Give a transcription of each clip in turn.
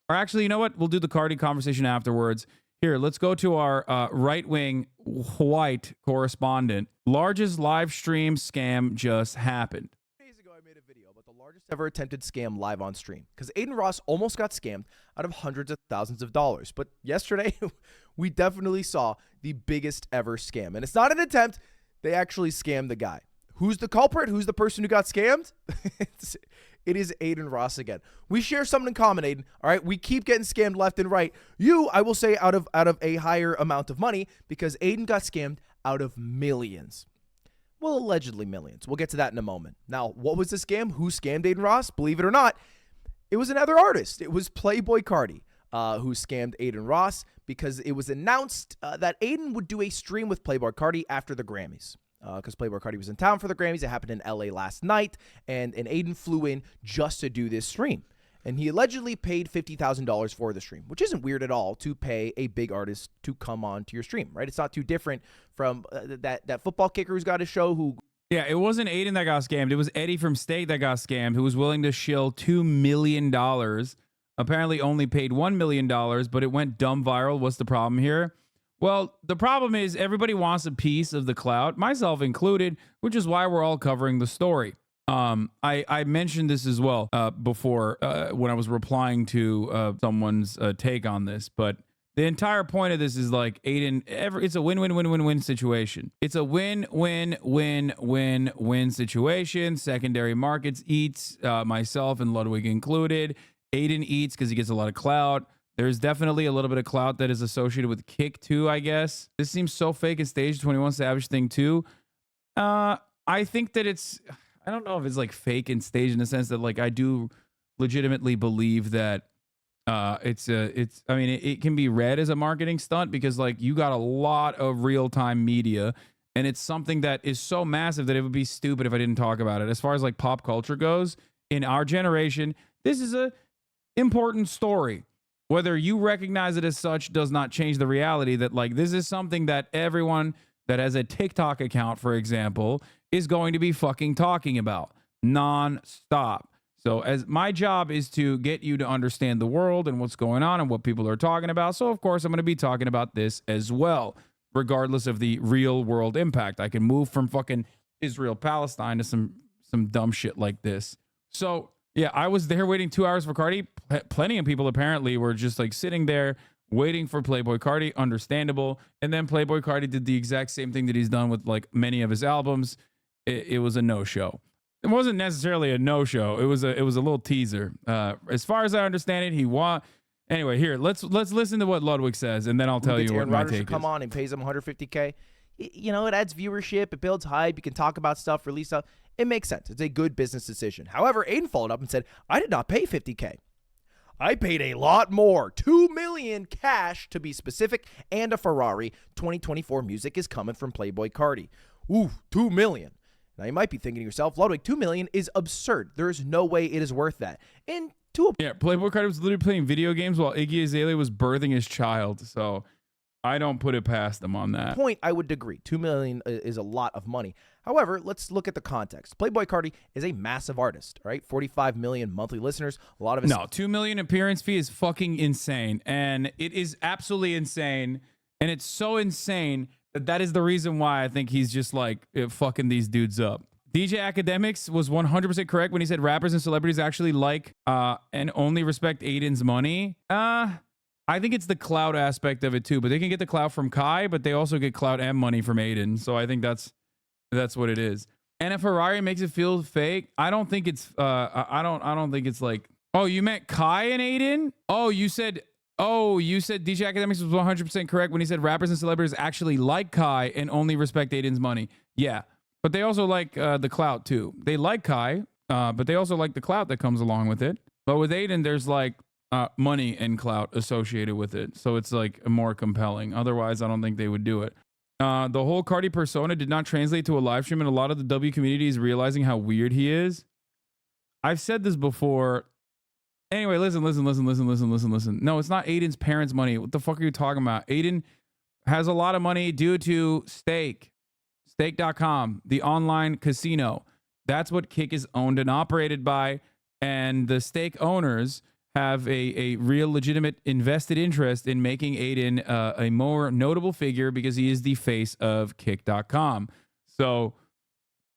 Or actually, you know what? We'll do the Cardi conversation afterwards. Here, let's go to our right-wing white correspondent. Largest live stream scam just happened. Days ago, I made a video about the largest ever attempted scam live on stream because ADIN Ross almost got scammed out of hundreds of thousands of dollars. But yesterday, we definitely saw the biggest ever scam. And it's not an attempt. They actually scammed the guy. Who's the culprit? Who's the person who got scammed? It is ADIN Ross again. We share something in common, ADIN. All right, we keep getting scammed left and right. You, I will say, out of a higher amount of money because ADIN got scammed out of millions. Well, allegedly millions. We'll get to that in a moment. Now, what was the scam? Who scammed ADIN Ross? Believe it or not, it was another artist. It was Playboi Carti who scammed ADIN Ross because it was announced that ADIN would do a stream with Playboi Carti after the Grammys. Because Playboi Carti was in town for the Grammys. It happened in LA last night, and ADIN flew in just to do this stream. And he allegedly paid $50,000 for the stream, which isn't weird at all to pay a big artist to come on to your stream, right? It's not too different from that football kicker who's got a show who... Yeah, it wasn't ADIN that got scammed. It was Eddie from State that got scammed, who was willing to shill $2 million. Apparently only paid $1 million, but it went dumb viral. What's the problem here? Well, the problem is everybody wants a piece of the clout, myself included, which is why we're all covering the story. I mentioned this as well before when I was replying to someone's take on this, but the entire point of this is like ADIN, it's a win-win-win-win-win situation. It's a win-win-win-win-win situation. Secondary markets eats, myself and Ludwig included. ADIN eats because he gets a lot of clout. There's definitely a little bit of clout that is associated with Kick too, I guess. This seems so fake and staged, 21 Savage thing too. I think that I don't know if it's like fake and staged in the sense that like I do legitimately believe that it can be read as a marketing stunt because like you got a lot of real-time media and it's something that is so massive that it would be stupid if I didn't talk about it. As far as like pop culture goes, in our generation, this is a important story. Whether you recognize it as such does not change the reality that like this is something that everyone that has a TikTok account, for example, is going to be fucking talking about non-stop. So as my job is to get you to understand the world and what's going on and what people are talking about. So of course I'm going to be talking about this as well, regardless of the real world impact. I can move from fucking Israel-Palestine to some dumb shit like this. So yeah, I was there waiting 2 hours for Carti. Plenty of people apparently were just like sitting there waiting for Playboi Carti. Understandable. And then Playboi Carti did the exact same thing that he's done with like many of his albums. It was a no-show. It wasn't necessarily a no-show. It was a little teaser. As far as I understand it, he won. Anyway, here let's listen to what Ludwig says, and then I'll tell you what my take is. Come on and pays him $150K. You know, it adds viewership. It builds hype. You can talk about stuff, release stuff. It makes sense. It's a good business decision. However, ADIN followed up and said, I did not pay $50K. I paid a lot more, $2 million cash to be specific, and a Ferrari. 2024 music is coming from Playboi Carti. Ooh, $2 million. Now you might be thinking to yourself, Ludwig, $2 million is absurd. There is no way it is worth that. And Playboi Carti was literally playing video games while Iggy Azalea was birthing his child. So I don't put it past them on that. Point, I would agree. $2 million is a lot of money. However, let's look at the context. Playboi Carti is a massive artist, right? 45 million monthly listeners. A lot of his... No, $2 million appearance fee is fucking insane. And it is absolutely insane. And it's so insane that is the reason why I think he's just like fucking these dudes up. DJ Academics was 100% correct when he said rappers and celebrities actually like and only respect ADIN's money. I think it's the clout aspect of it too, but they can get the clout from Kai, but they also get clout and money from ADIN. So I think that's what it is. And if Ferrari makes it feel fake, I don't think it's I don't think it's like, oh, you meant Kai and ADIN? Oh, you said DJ Academics was 100% correct when he said rappers and celebrities actually like Kai and only respect ADIN's money. Yeah, but they also like the clout too. They like Kai, but they also like the clout that comes along with it. But with ADIN, there's like money and clout associated with it. So it's like more compelling. Otherwise, I don't think they would do it. The whole Carti persona did not translate to a live stream, and a lot of the W community is realizing how weird he is. I've said this before. Anyway, listen. No, it's not ADIN's parents' money. What the fuck are you talking about? ADIN has a lot of money due to Stake.com, the online casino. That's what Kick is owned and operated by. And the Stake owners have a real legitimate invested interest in making ADIN a more notable figure because he is the face of kick.com. So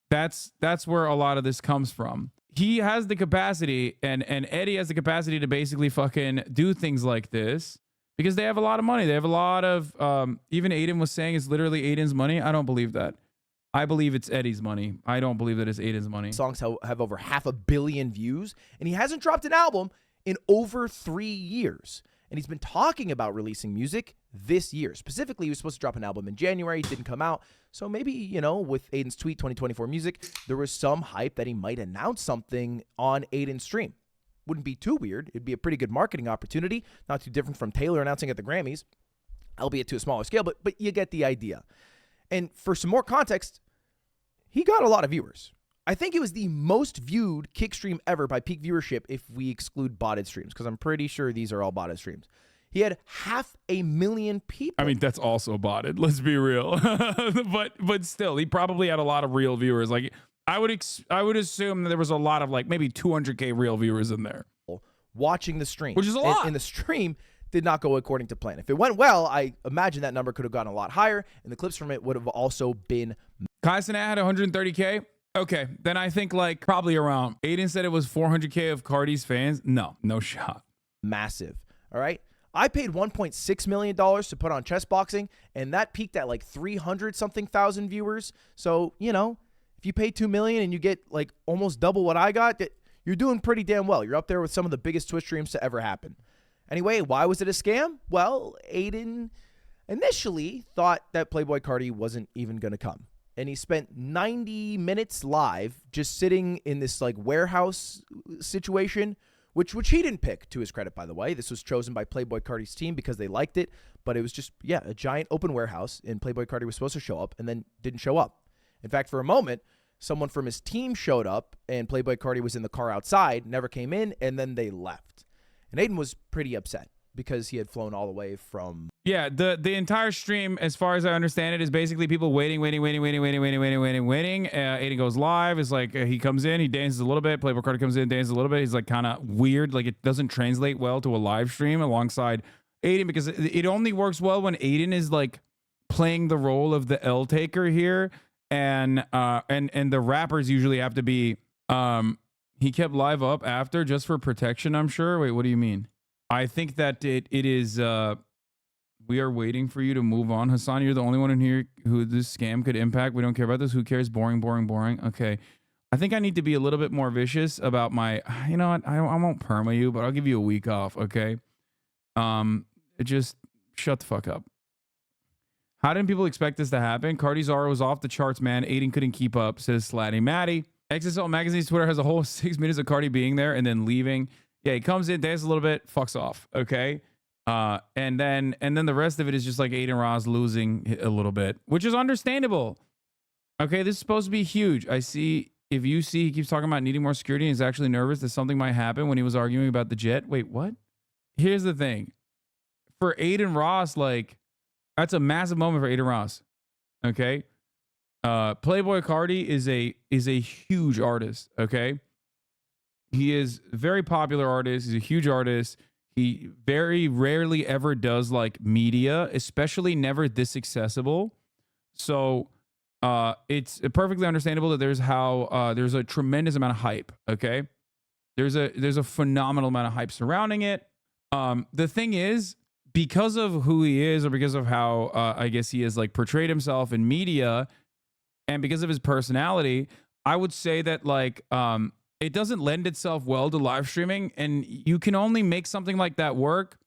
that's where a lot of this comes from. He has the capacity, and Eddie has the capacity to basically fucking do things like this because they have a lot of money. They have a lot of, even ADIN was saying it's literally ADIN's money. I don't believe that. I believe it's Eddie's money. I don't believe that it's ADIN's money. Songs have over 500 million views, and he hasn't dropped an album in over 3 years. And he's been talking about releasing music this year. Specifically, he was supposed to drop an album in January. It didn't come out. So maybe, you know, with ADIN's tweet 2024 music, there was some hype that he might announce something on ADIN's stream. Wouldn't be too weird. It'd be a pretty good marketing opportunity. Not too different from Taylor announcing at the Grammys, albeit to a smaller scale, but you get the idea. And for some more context, he got a lot of viewers. I think it was the most viewed kick stream ever by peak viewership if we exclude botted streams, because I'm pretty sure these are all botted streams. He had 500,000 people. I mean, that's also botted. Let's be real. but still, he probably had a lot of real viewers. Like I would assume that there was a lot of like maybe 200K real viewers in there Watching the stream, which is a lot. And the stream did not go according to plan. If it went well, I imagine that number could have gotten a lot higher, and the clips from it would have also been. Kaizen had 130K. Okay, then I think like probably around. ADIN said it was 400K of Cardi's fans. No shot. Massive. All right. I paid $1.6 million to put on chess boxing, and that peaked at like 300 something thousand viewers. So, you know, if you pay $2 million and you get like almost double what I got, you're doing pretty damn well. You're up there with some of the biggest Twitch streams to ever happen. Anyway, why was it a scam? Well, ADIN initially thought that Playboi Carti wasn't even going to come. And he spent 90 minutes live just sitting in this like warehouse situation, which he didn't pick, to his credit, by the way. This was chosen by Playboi Carti's team because they liked it. But it was just, yeah, a giant open warehouse, and Playboi Carti was supposed to show up and then didn't show up. In fact, for a moment, someone from his team showed up and Playboi Carti was in the car outside, never came in, and then they left. And ADIN was pretty upset because he had flown all the way from... Yeah, the entire stream, as far as I understand it, is basically people waiting. ADIN goes live. It's like he comes in, he dances a little bit. Playboi Carti comes in, dances a little bit. He's like kind of weird. Like it doesn't translate well to a live stream alongside ADIN because it only works well when ADIN is like playing the role of the L taker here. And the rappers usually have to be... he kept live up after just for protection, I'm sure. Wait, what do you mean? I think that it is... we are waiting for you to move on. Hasan, you're the only one in here who this scam could impact. We don't care about this. Who cares? Boring. Okay. I think I need to be a little bit more vicious about my... You know what? I won't perma you, but I'll give you a week off, okay? Just shut the fuck up. How didn't people expect this to happen? Cardi's aura was off the charts, man. ADIN couldn't keep up, says Slatty Matty. XSL Magazine's Twitter has a whole 6 minutes of Cardi being there and then leaving. Yeah, he comes in, dances a little bit, fucks off, okay? And then the rest of it is just like Adin Ross losing a little bit, which is understandable. Okay, this is supposed to be huge. If you see he keeps talking about needing more security and he's actually nervous that something might happen when he was arguing about the jet. Wait, what? Here's the thing. For Adin Ross, like, that's a massive moment for Adin Ross. Okay? Playboi Carti is a huge artist, okay? He is a very popular artist. He's a huge artist. He very rarely ever does like media, especially never this accessible. So it's perfectly understandable that there's a tremendous amount of hype. Okay, there's a phenomenal amount of hype surrounding it. The thing is, because of who he is, or because of how I guess he has like portrayed himself in media, and because of his personality, I would say that like it doesn't lend itself well to live streaming, and you can only make something like that work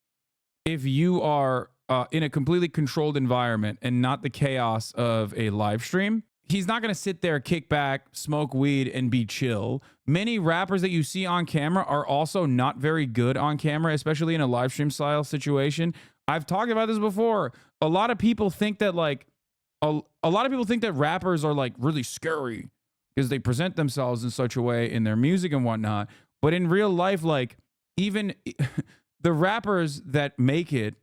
if you are in a completely controlled environment and not the chaos of a live stream. He's not going to sit there, kick back, smoke weed, and be chill. Many rappers that you see on camera are also not very good on camera, especially in a live stream style situation. I've talked about this before. A lot of people think that like a lot of people think that rappers are like really scary because they present themselves in such a way in their music and whatnot. But in real life, like even the rappers that make it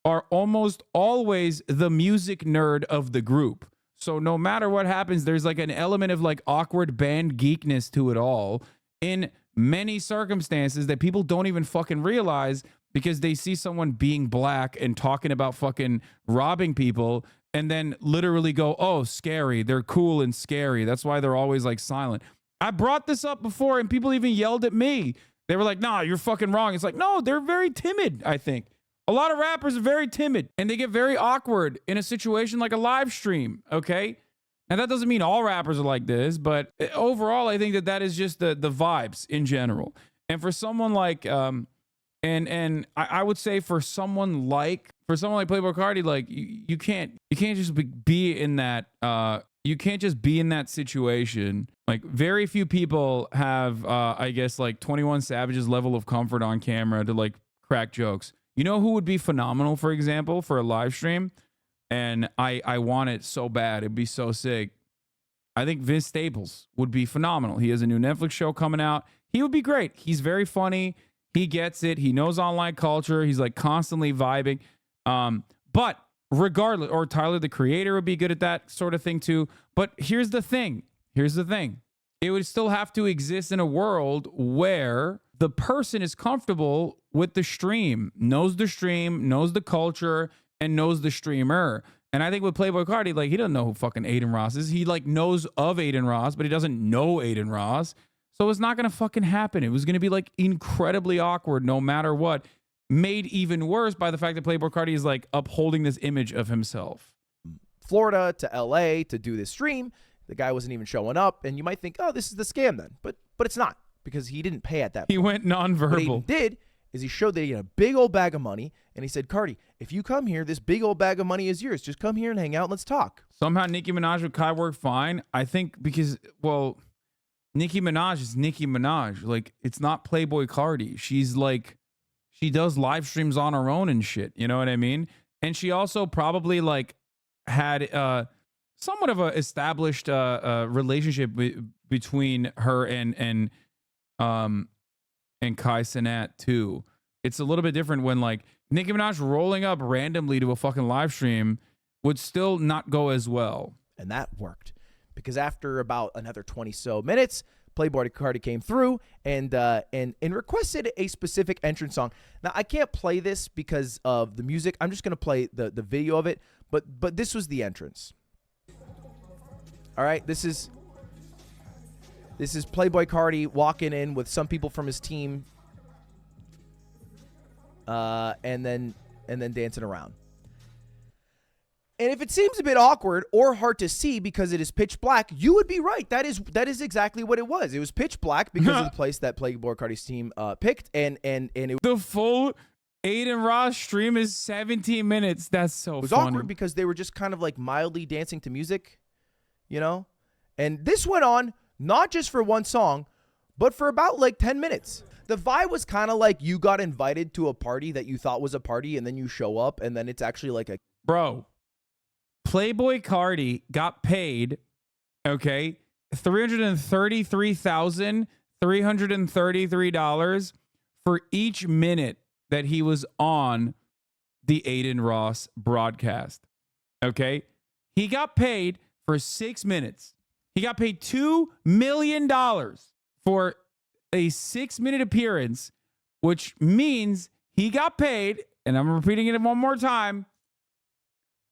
are almost always the music nerd of the group. So no matter what happens, there's like an element of like awkward band geekness to it all. In many circumstances that people don't even fucking realize because they see someone being black and talking about fucking robbing people and then literally go, oh, scary. They're cool and scary. That's why they're always like silent. I brought this up before and people even yelled at me. They were like, nah, you're fucking wrong. It's like, no, they're very timid, I think. A lot of rappers are very timid and they get very awkward in a situation like a live stream, okay? Now, that doesn't mean all rappers are like this, but overall, I think that is just the vibes in general. And for someone like, and I would say for someone like Playboi Carti, like you can't just be in that, you can't just be in that situation. Like very few people have, I guess like 21 Savage's level of comfort on camera to like crack jokes. You know who would be phenomenal, for example, for a live stream? And I want it so bad. It'd be so sick. I think Vince Staples would be phenomenal. He has a new Netflix show coming out. He would be great. He's very funny. He gets it. He knows online culture. He's like constantly vibing. But regardless, or Tyler, the Creator, would be good at that sort of thing too. But here's the thing. It would still have to exist in a world where the person is comfortable with the stream, knows the culture, and knows the streamer. And I think with Playboi Carti, like, he doesn't know who fucking ADIN Ross is. He like knows of ADIN Ross, but he doesn't know ADIN Ross. So it's not going to fucking happen. It was going to be like incredibly awkward no matter what. Made even worse by the fact that Playboi Carti is like upholding this image of himself. Florida to LA to do this stream. The guy wasn't even showing up. And you might think, oh, this is the scam then. But it's not, because he didn't pay at that point. He went nonverbal. What he did is he showed that he had a big old bag of money, and he said, Carti, if you come here, this big old bag of money is yours. Just come here and hang out and let's talk. Somehow Nicki Minaj with Kai worked fine. I think because, well, Nicki Minaj is Nicki Minaj. Like, it's not Playboi Carti. She's like, she does live streams on her own and shit. You know what I mean? And she also probably like had somewhat of a established relationship between her and Kai Cenat too. It's a little bit different when like Nicki Minaj rolling up randomly to a fucking live stream would still not go as well. And that worked, because after about another 20 so minutes, Playboi Carti came through and requested a specific entrance song. Now, I can't play this because of the music. I'm just going to play the video of it, but this was the entrance. All right, this is Playboi Carti walking in with some people from his team, and then dancing around. And if it seems a bit awkward or hard to see because it is pitch black, you would be right. That is exactly what it was. It was pitch black because of the place that Playboi Carti's team picked, and it the full ADIN Ross stream is 17 minutes. That's so funny. It was awkward because they were just kind of like mildly dancing to music, you know? And this went on not just for one song, but for about like 10 minutes. The vibe was kind of like you got invited to a party that you thought was a party, and then you show up, and then it's actually like a... Bro, Playboi Carti got paid, okay, $333,333 for each minute that he was on the ADIN Ross broadcast, okay? He got paid for 6 minutes. He got paid $2 million for a 6-minute appearance, which means he got paid, and I'm repeating it one more time,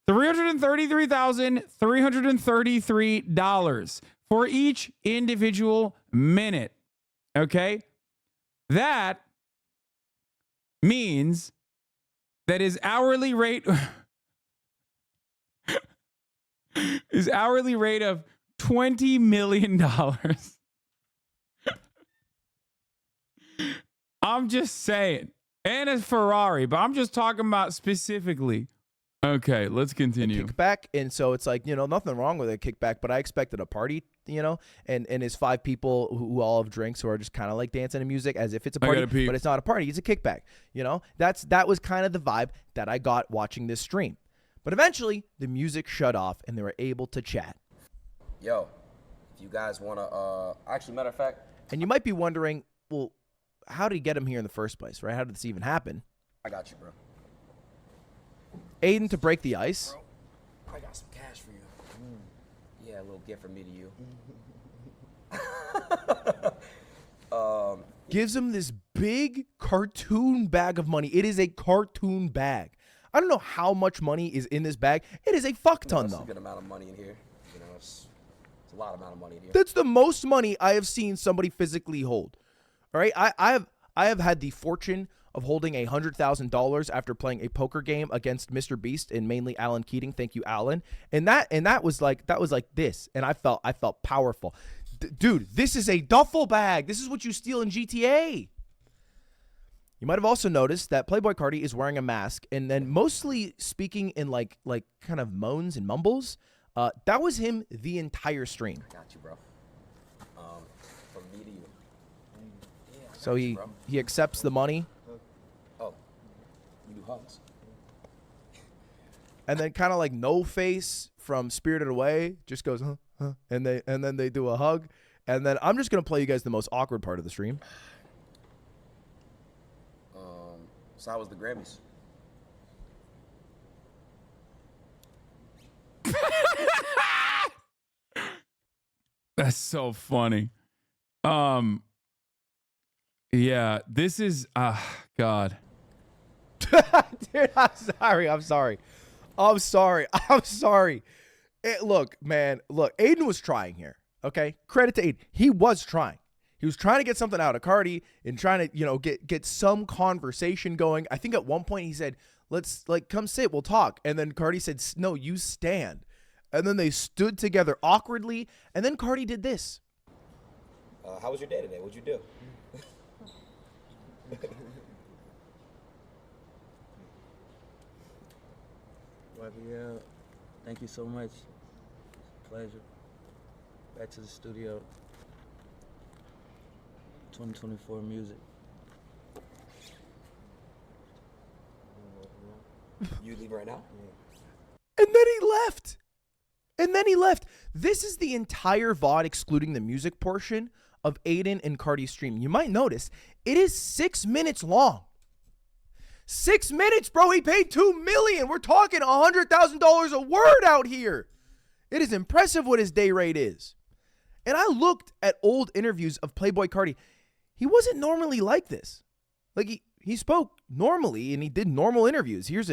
$333,333 for each individual minute. Okay? That means that his hourly rate of $20 million. I'm just saying. And a Ferrari, but I'm just talking about specifically. Okay, let's continue. Kickback, and so it's like, you know, nothing wrong with a kickback, but I expected a party, you know, and his 5 people who all have drinks who are just kind of like dancing to music as if it's a party, but it's not a party, it's a kickback, you know. That was kind of the vibe that I got watching this stream. But eventually, the music shut off, and they were able to chat. Yo, if you guys want to, actually, matter of fact. And you might be wondering, well, how did he get him here in the first place, right? How did this even happen? I got you, bro. Aiden, to break the ice. Bro, I got some cash for you. Yeah, a little gift from me to you. Gives him this big cartoon bag of money. It is a cartoon bag. I don't know how much money is in this bag. It is a fuck ton, That's though. a good amount of money in here. You know, it's a lot amount of money in here. That's the most money I have seen somebody physically hold. All right, I have had the fortune of holding $100,000 after playing a poker game against Mr. Beast and mainly Alan Keating. Thank you, Alan. And that was like this, and I felt powerful. Dude, this is a duffel bag. This is what you steal in GTA. You might have also noticed that Playboi Carti is wearing a mask and then mostly speaking in like kind of moans and mumbles. That was him the entire stream. Got you, bro. From me to you. Yeah, So he accepts the money Oh, you do hugs. and then kind of like No Face from Spirited Away just goes, huh, and then they do a hug. And then I'm just gonna play you guys the most awkward part of the stream. So how was the Grammys? That's so funny. Yeah, this is God. Dude, I'm sorry. Look, man, Aiden was trying here. Okay, credit to Aiden. He was trying. He was trying to get something out of Carti and trying to, get some conversation going. I think at one point he said, "Let's come sit, we'll talk." And then Carti said, "No, you stand." And then they stood together awkwardly. And then Carti did this. How was your day today? What'd you do? Yeah, thank you so much. Pleasure. Back to the studio. 2024 music. You leave right now? And then he left. This is the entire VOD excluding the music portion of Aiden and Carti's stream. You might notice it is 6 minutes long. 6 minutes, bro. He paid $2 million. We're talking $100,000 a word out here. It is impressive what his day rate is. And I looked at old interviews of Playboi Carti. He wasn't normally like this. Like he spoke normally and he did normal interviews. Here's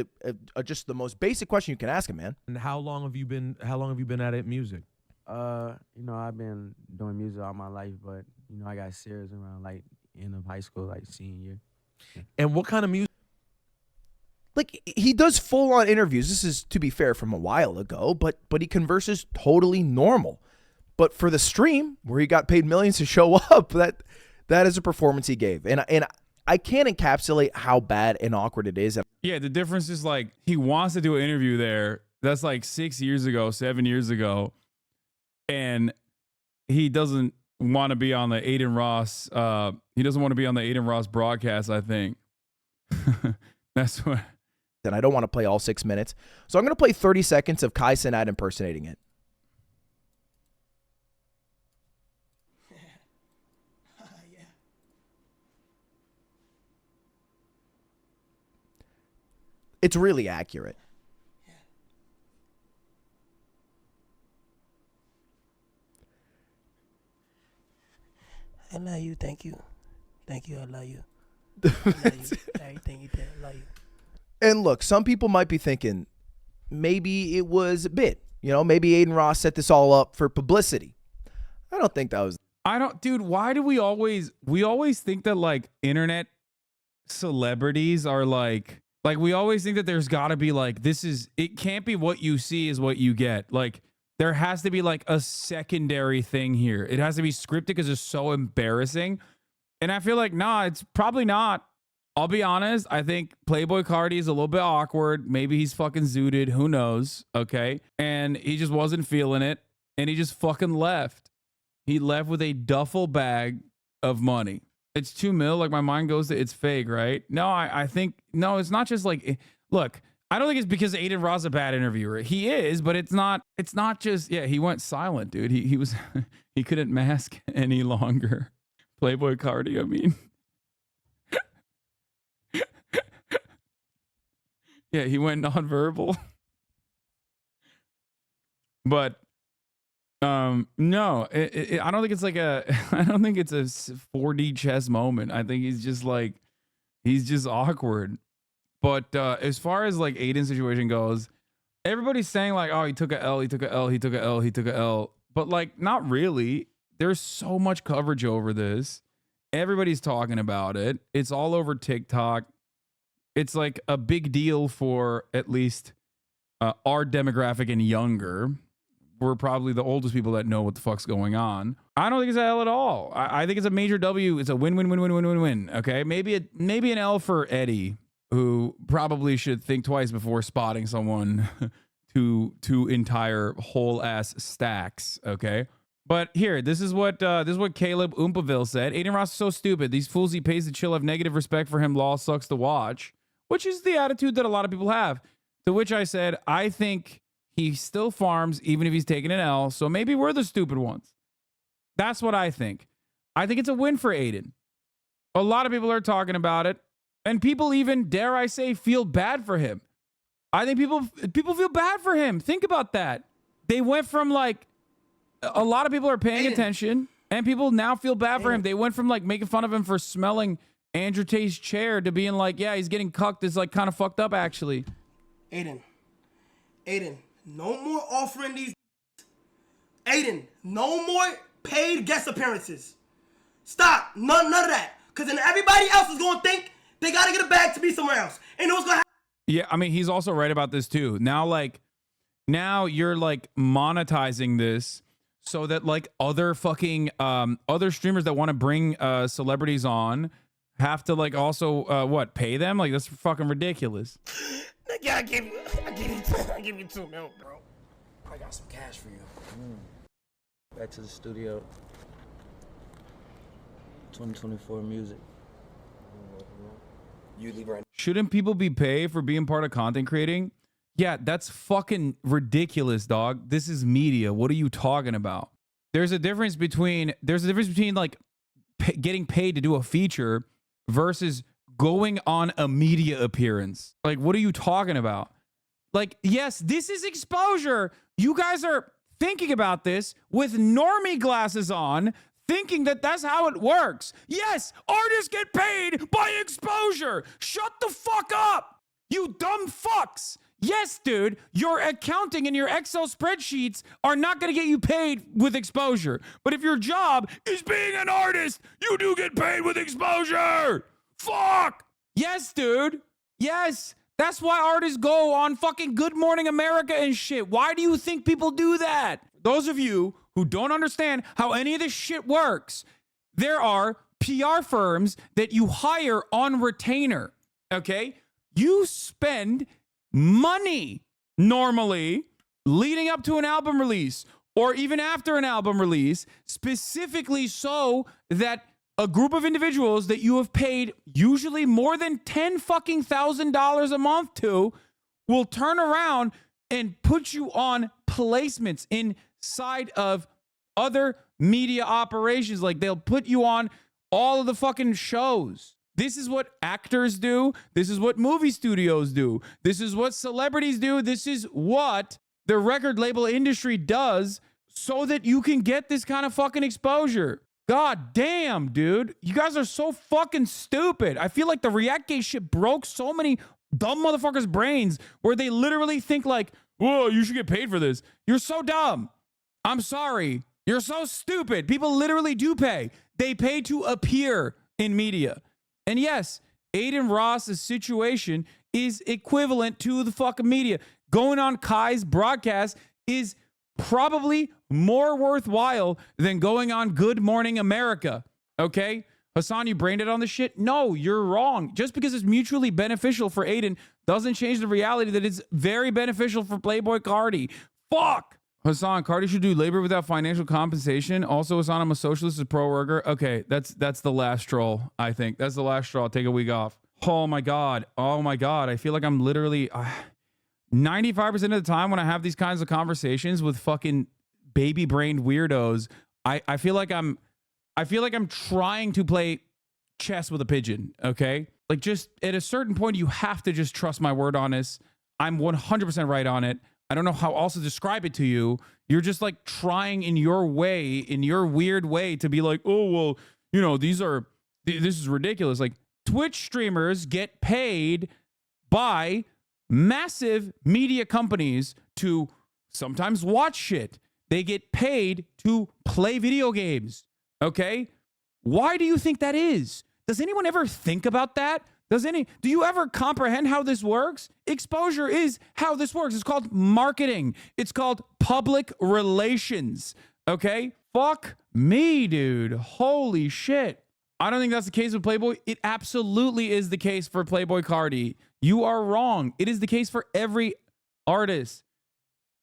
just the most basic question you can ask him, man. And how long have you been at it music? I've been doing music all my life, but I got serious around like end of high school, like senior year. And what kind of music? Like he does full on interviews. This is, to be fair, from a while ago, but he converses totally normal. But for the stream where he got paid millions to show up, that is a performance he gave. And I can't encapsulate how bad and awkward it is. Yeah, the difference is like he wants to do an interview there. That's like 6 years ago, 7 years ago. And he doesn't want to be on the Aiden Ross. He doesn't want to be on the Aiden Ross broadcast, I think. That's what. And I don't want to play all 6 minutes. So I'm going to play 30 seconds of Kai Cenat impersonating it. It's really accurate. I love you. Thank you. Thank you. I love you. I love you. Everything you did. I love you. And look, some people might be thinking maybe it was a bit. Maybe Aiden Ross set this all up for publicity. I don't think that was. Dude, why do we always think that like internet celebrities are like we always think that there's got to be like it can't be what you see is what you get. Like there has to be like a secondary thing here. It has to be scripted because it's so embarrassing. And I feel like, nah, it's probably not. I'll be honest. I think Playboi Carti is a little bit awkward. Maybe he's fucking zooted. Who knows? Okay. And he just wasn't feeling it. And he just fucking left. He left with a duffel bag of money. It's $2 million. Like my mind goes to it's fake, right? No, I think, no, it's not just like, look, I don't think it's because Aiden Ross is a bad interviewer. He is, but it's not just, yeah, he went silent, dude. He was, he couldn't mask any longer. Playboi Carti, I mean. Yeah, he went nonverbal. But No, I don't think it's like a, I don't think it's a 4D chess moment. I think he's just like, he's just awkward. But as far as like Aiden's situation goes, everybody's saying like, oh, he took a L, he took a L, he took a L, he took a L. But like, not really. There's so much coverage over this. Everybody's talking about it. It's all over TikTok. It's like a big deal for at least our demographic and younger. We're probably the oldest people that know what the fuck's going on. I don't think it's an L at all. I think it's a major W. It's a win, win, win, win, win, win, win. Okay, maybe an L for Eddie, who probably should think twice before spotting someone two entire whole ass stacks. Okay, but here, this is what Caleb Oompaville said. Aiden Ross is so stupid. These fools he pays to chill have negative respect for him. Law sucks to watch, which is the attitude that a lot of people have. To which I said, I think he still farms even if he's taking an L. So maybe we're the stupid ones. That's what I think. I think it's a win for Aiden. A lot of people are talking about it. And people even, dare I say, feel bad for him. I think people feel bad for him. Think about that. They went from like, a lot of people are paying attention. And people now feel bad for him. They went from like making fun of him for smelling Andrew Tate's chair to being like, yeah, he's getting cucked. It's like kind of fucked up actually. Aiden, no more offering these. Aiden, no more paid guest appearances. Stop. None of that. Because then everybody else is going to think they got to get a bag to be somewhere else. And what's going to happen? Yeah, I mean, he's also right about this too. Now you're like monetizing this so that like other fucking other streamers that want to bring celebrities on have to like also pay them? Like that's fucking ridiculous. Yeah, I give you 2 mil, bro. I got some cash for you. Back to the studio. 2024 music. You leave right Shouldn't people be paid for being part of content creating? Yeah, that's fucking ridiculous, dog. This is media. What are you talking about? There's a difference between like getting paid to do a feature versus going on a media appearance. Like, what are you talking about? Like, yes, this is exposure. You guys are thinking about this with normie glasses on, thinking that that's how it works. Yes, artists get paid by exposure. Shut the fuck up, you dumb fucks. Yes, dude, your accounting and your Excel spreadsheets are not going to get you paid with exposure. But if your job is being an artist, you do get paid with exposure. Fuck. Yes, dude. Yes. That's why artists go on fucking Good Morning America and shit. Why do you think people do that? Those of you who don't understand how any of this shit works, there are PR firms that you hire on retainer, okay? You spend money normally leading up to an album release or even after an album release, specifically so that a group of individuals that you have paid usually more than $10,000 a month to will turn around and put you on placements inside of other media operations. Like they'll put you on all of the fucking shows. This is what actors do. This is what movie studios do. This is what celebrities do. This is what the record label industry does so that you can get this kind of fucking exposure. God damn, dude. You guys are so fucking stupid. I feel like the React-Gate shit broke so many dumb motherfuckers' brains where they literally think like, whoa, you should get paid for this. You're so dumb. I'm sorry. You're so stupid. People literally do pay. They pay to appear in media. And yes, Aiden Ross's situation is equivalent to the fucking media. Going on Kai's broadcast is probably more worthwhile than going on Good Morning America. Okay? Hasan, you brained it on this shit? No, you're wrong. Just because it's mutually beneficial for Aiden doesn't change the reality that it's very beneficial for Playboy Cardi. Fuck! Hasan, Cardi should do labor without financial compensation. Also, Hasan, I'm a socialist, a pro-worker. Okay, that's the last straw, I think. That's the last straw. Take a week off. Oh my God. Oh my God. I feel like I'm literally... 95% of the time when I have these kinds of conversations with fucking baby-brained weirdos, I feel like I'm trying to play chess with a pigeon, okay? Like just at a certain point, you have to just trust my word on this. I'm 100% right on it. I don't know how else to describe it to you. You're just like trying in your way, in your weird way, to be like, oh, well, you know, this is ridiculous. Like, Twitch streamers get paid by massive media companies to sometimes watch shit. They get paid to play video games. Okay? Why do you think that is? Does anyone ever think about that? Do you ever comprehend how this works? Exposure is how this works. It's called marketing. It's called public relations. Okay? Fuck me, dude. Holy shit. I don't think that's the case with Playboy. It absolutely is the case for Playboy Cardi. You are wrong. It is the case for every artist.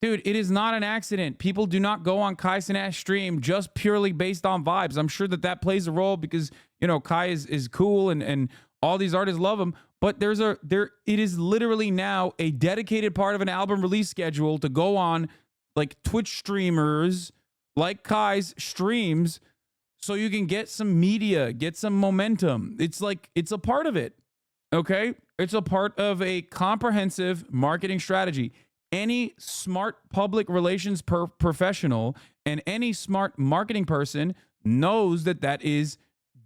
Dude, it is not an accident. People do not go on Kai Cenat's stream just purely based on vibes. I'm sure that plays a role because, you know, Kai is cool and all these artists love him. But it is literally now a dedicated part of an album release schedule to go on like Twitch streamers like Kai's streams so you can get some media, get some momentum. It's like, it's a part of it. Okay? It's a part of a comprehensive marketing strategy. Any smart public relations professional and any smart marketing person knows that is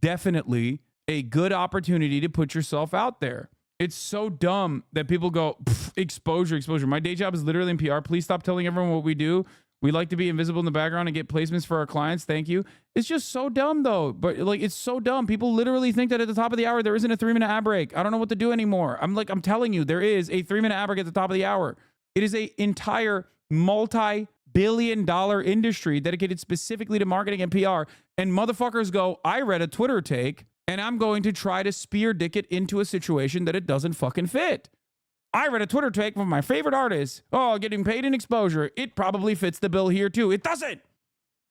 definitely a good opportunity to put yourself out there. It's so dumb that people go, exposure. My day job is literally in PR. Please stop telling everyone what we do. We like to be invisible in the background and get placements for our clients. Thank you. It's just so dumb, though. But like, it's so dumb. People literally think that at the top of the hour, there isn't a 3-minute ad break. I don't know what to do anymore. I'm telling you, there is a 3-minute ad break at the top of the hour. It is an entire multi-billion-dollar industry dedicated specifically to marketing and PR. And motherfuckers go, I read a Twitter take, and I'm going to try to spear dick it into a situation that it doesn't fucking fit. I read a Twitter take from my favorite artist. Oh, getting paid in exposure. It probably fits the bill here too. It doesn't.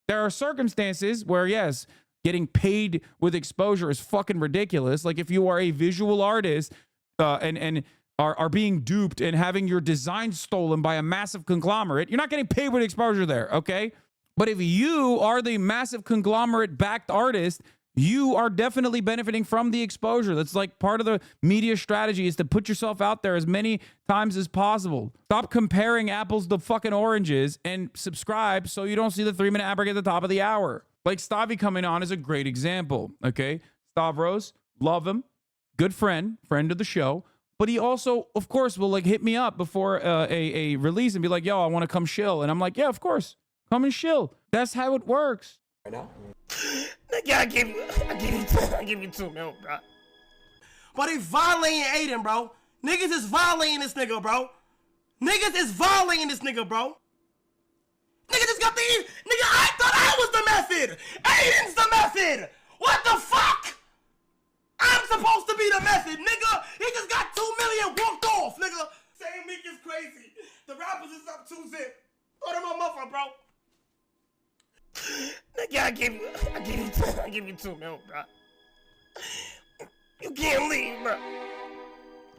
There are circumstances where, yes, getting paid with exposure is fucking ridiculous. Like if you are a visual artist and are being duped and having your design stolen by a massive conglomerate, you're not getting paid with exposure there, okay? But if you are the massive conglomerate-backed artist, you are definitely benefiting from the exposure. That's like part of the media strategy is to put yourself out there as many times as possible. Stop comparing apples to fucking oranges and subscribe so you don't see the 3-minute ad break at the top of the hour. Like Stavi coming on is a great example, okay? Stavros, love him, good friend of the show. But he also, of course, will like hit me up before a release and be like, yo, I want to come shill. And I'm like, yeah, of course, come and shill. That's how it works. Right now? Nigga, I give you 2 mil, bro. But they violating Aiden, bro. Niggas is violating this nigga, bro. Niggas is violating this nigga, bro. Nigga just got the... Nigga, I thought I was the method. Aiden's the method. What the fuck? I'm supposed to be the method, nigga. He just got 2 million walked off, nigga. Same week is crazy. The rappers is up 2-zip. Order my muffin, bro. Nigga, I give you 2 mil, bro. You can't leave, bro.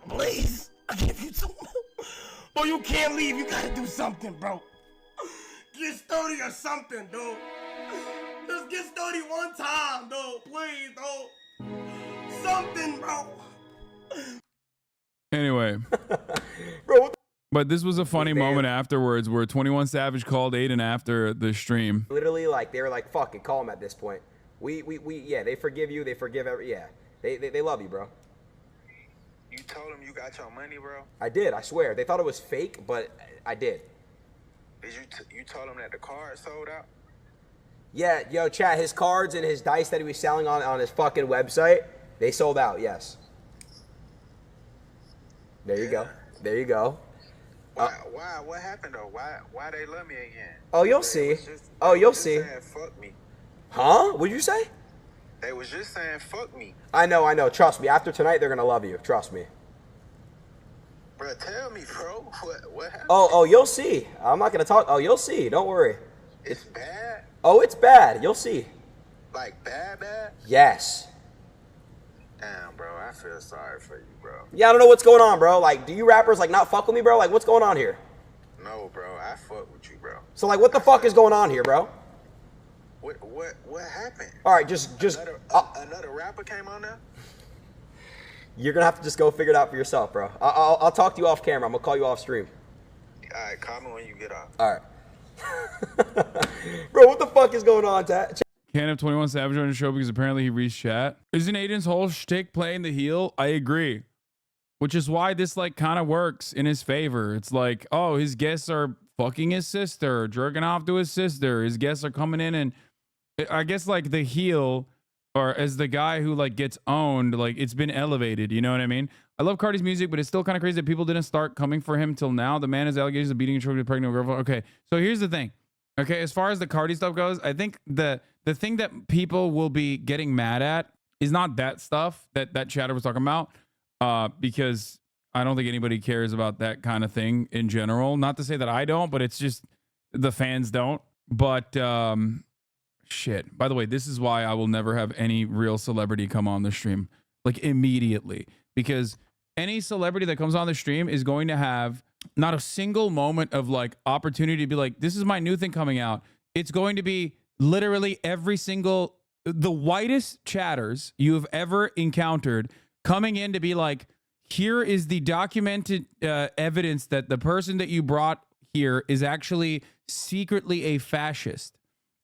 Please, I give you 2 mil. Bro, you can't leave. You gotta do something, bro. Get sturdy or something, dude. Just get sturdy one time, dude. Please, dude. Something, bro. Anyway. Bro, what But this was a funny Man. moment afterwards where 21 Savage called Aiden after the stream. literally, like, they were like, fuck it, call him at this point. Yeah, they forgive you, they forgive they love you, bro. You told him you got your money, bro? I did, I swear. They thought it was fake, but I did. Did you told him that the card sold out? Yeah, yo, chat, his cards and his dice that he was selling on his fucking website, they sold out, yes. There you go. There you go. Why? What happened though? Why they love me again? Oh, you'll They see. was just- Oh, they you'll was just see. saying, fuck me. Huh? What'd you say? They was just saying fuck me. I know. Trust me. After tonight, they're gonna love you. Trust me. Bro, tell me, bro. What happened? Oh, you'll see. I'm not gonna talk. Oh, you'll see. Don't worry. It's bad? Oh, it's bad. You'll see. Like bad? Yes. Damn, bro. I feel sorry for you, bro. Yeah, I don't know what's going on, bro. Like, do you rappers like not fuck with me, bro? Like, what's going on here? No, bro. I fuck with you, bro. So, like, what the fuck is going on here, bro? What happened? All right, just Another rapper came on there? you're gonna have to just go figure it out for yourself, bro. I'll talk to you off camera. I'm gonna call you off stream. Yeah, All right, comment when you get off. All right. Bro, what the fuck is going on, Tat? Can't have 21 Savage on the show because apparently he reached chat. Isn't Aiden's whole shtick playing the heel? I agree. Which is why this like kind of works in his favor. It's like, oh, his guests are fucking his sister, jerking off to his sister. His guests are coming in, and I guess like the heel, or as the guy who like gets owned, like it's been elevated. You know what I mean? I love Cardi's music, but it's still kind of crazy that people didn't start coming for him till now. The man has allegations of beating and choking a pregnant girlfriend. Okay, so here's the thing. Okay, as far as the Cardi stuff goes, I think the thing that people will be getting mad at is not that stuff that chatter was talking about, because I don't think anybody cares about that kind of thing in general. Not to say that I don't, but it's just the fans don't. But shit. By the way, this is why I will never have any real celebrity come on the stream, like immediately, because any celebrity that comes on the stream is going to have not a single moment of like opportunity to be like, this is my new thing coming out. It's going to be literally every single, the whitest chatters you have ever encountered coming in to be like, here is the documented evidence that the person that you brought here is actually secretly a fascist.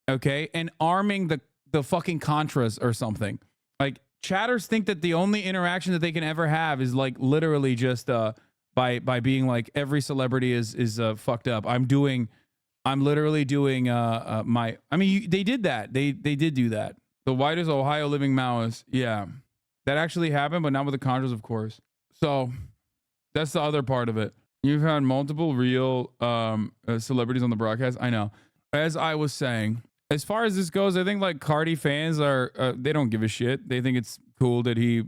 Okay. And arming the fucking Contras or something. Like, chatters think that the only interaction that they can ever have is like literally just by being like, every celebrity is fucked up. I'm literally doing they did that. They did do that. The whitest Ohio living Maoist. Yeah, that actually happened, but not with the Contras, of course. So that's the other part of it. You've had multiple real celebrities on the broadcast. I know. As I was saying, as far as this goes, I think like Cardi fans are, they don't give a shit. They think it's cool that he,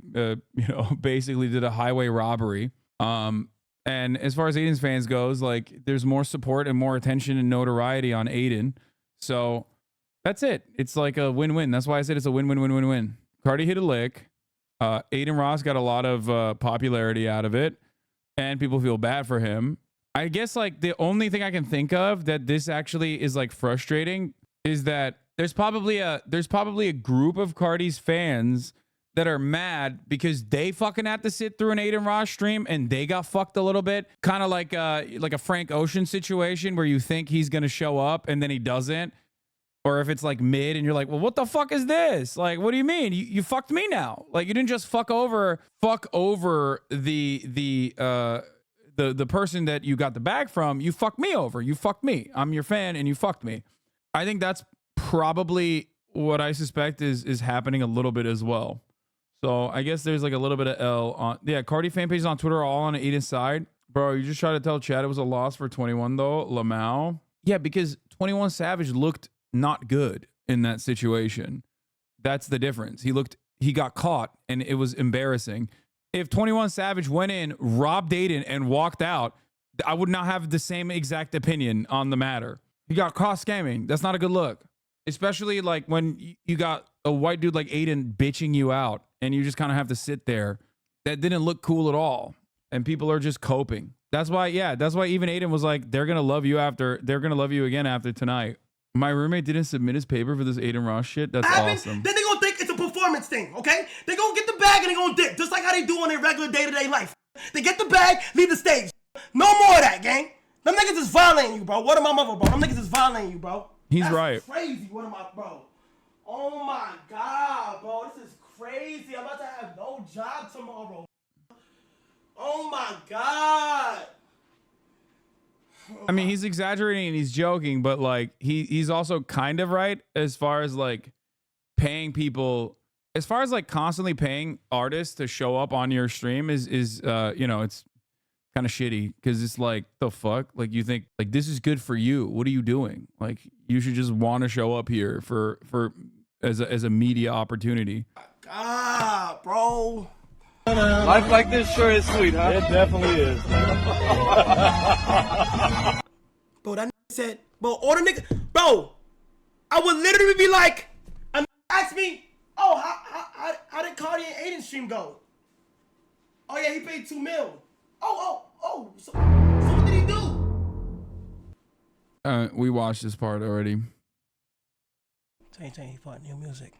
basically did a highway robbery. And as far as Aiden's fans goes, like there's more support and more attention and notoriety on Aiden. So that's it. It's like a win-win. That's why I said it's a win-win-win-win-win. Cardi hit a lick. Aiden Ross got a lot of popularity out of it, and people feel bad for him. I guess like the only thing I can think of that this actually is like frustrating is that there's probably a group of Cardi's fans that are mad because they fucking have to sit through an Aiden Ross stream and they got fucked a little bit. Kind of like a Frank Ocean situation where you think he's going to show up and then he doesn't. Or if it's like mid and you're like, well, what the fuck is this? Like, what do you mean? You fucked me now. Like, you didn't just fuck over the person that you got the bag from. You fucked me over. You fucked me. I'm your fan and you fucked me. I think that's probably what I suspect is happening a little bit as well. So I guess there's like a little bit of L on. Yeah, Cardi fan pages on Twitter are all on Aiden's side. Bro, you just tried to tell Chad it was a loss for 21 though, Lamau. Yeah, because 21 Savage looked not good in that situation. That's the difference. He got caught and it was embarrassing. If 21 Savage went in, robbed Aiden and walked out, I would not have the same exact opinion on the matter. He got caught scamming. That's not a good look. Especially like when you got a white dude like Aiden bitching you out and you just kind of have to sit there. That didn't look cool at all. And people are just coping. That's why even Aiden was like, they're going to love you again after tonight. My roommate didn't submit his paper for this Aiden Ross shit. That's awesome. Then they gonna think it's a performance thing, okay? They gonna get the bag and they gonna dip, just like how they do on their regular day-to-day life. They get the bag, leave the stage. No more of that, gang. Them niggas is violating you, bro. What am my mother, bro? Them niggas is violating you, bro. That's right. Crazy. What am I, bro? Oh my God, bro. This is crazy. I'm about to have no job tomorrow. Oh my God. I mean, he's exaggerating and he's joking, but like he's also kind of right as far as like paying people, as far as like constantly paying artists to show up on your stream is it's kind of shitty because it's like, the fuck? Like, you think like this is good for you. What are you doing? Like, you should just want to show up here for as a media opportunity. God, bro. Life like this sure is sweet, huh? It definitely is. Bro, that nigga said, bro, all the niggas, bro, I would literally be like, ask me, oh, how did Cardi and Aiden stream go? Oh yeah, he paid $2 million. Oh, so what did he do? We watched this part already. He bought new music.